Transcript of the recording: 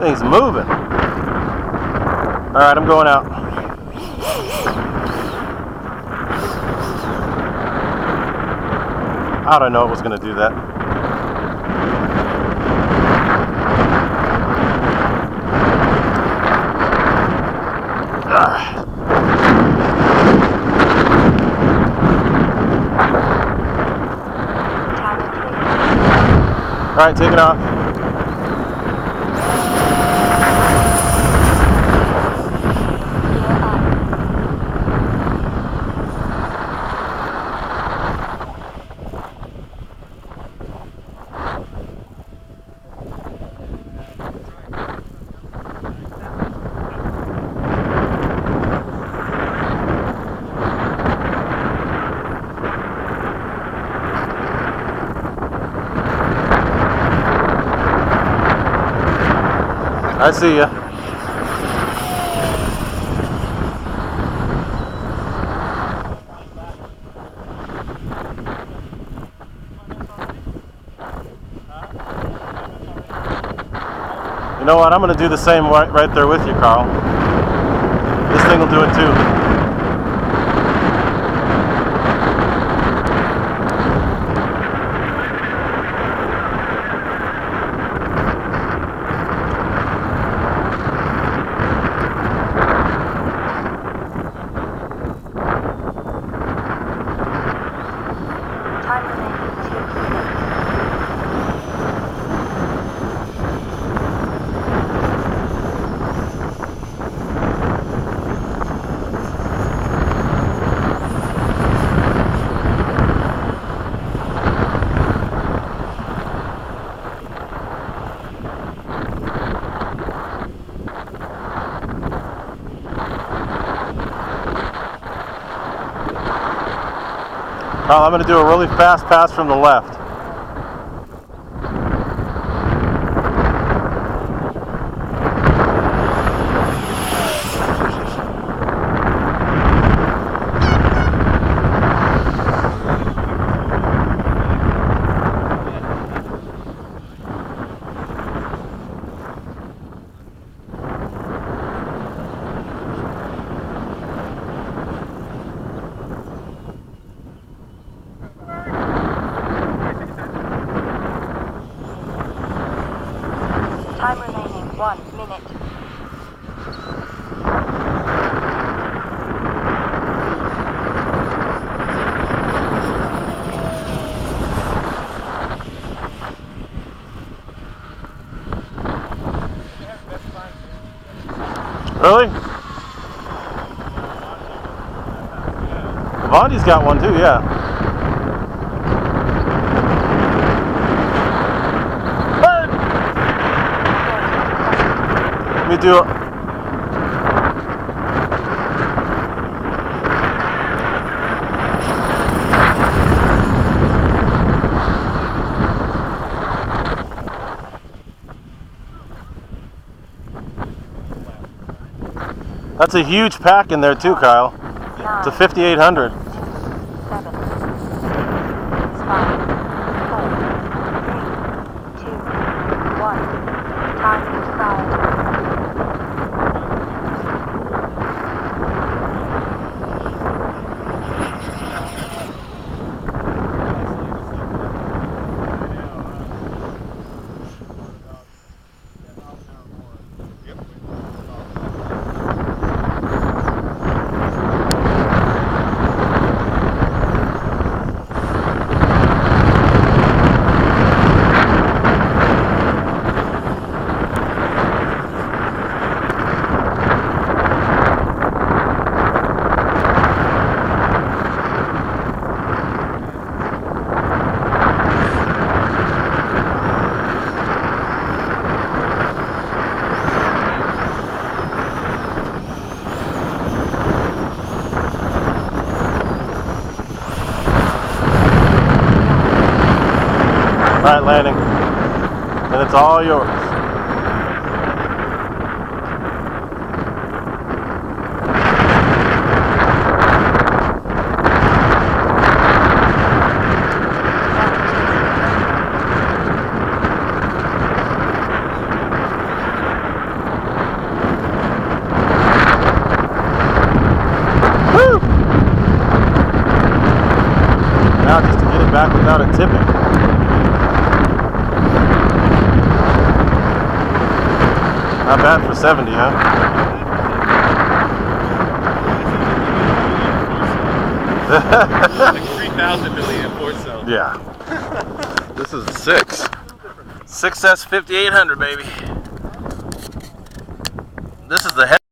Thing's moving. Alright, I'm going out. How'd I know it was going to do that? Alright, take it off. I see ya. You know what? I'm going to do the same right there with you, Carl. This thing will do it too. Carl, I'm going to do a really fast pass from the left. Time remaining 1 minute. Really? Vondi's got one too, yeah. Let me do it. That's a huge pack in there too, Kyle. It's a 5800. 7, 6, 5, 4, 3, 2, 1. Time expired. Alright, landing. And it's all yours. it back without it tipping. Not bad for 70, huh? Like 3,000 million or so. Yeah. This is a 6. 6S 5800, baby. This is the head.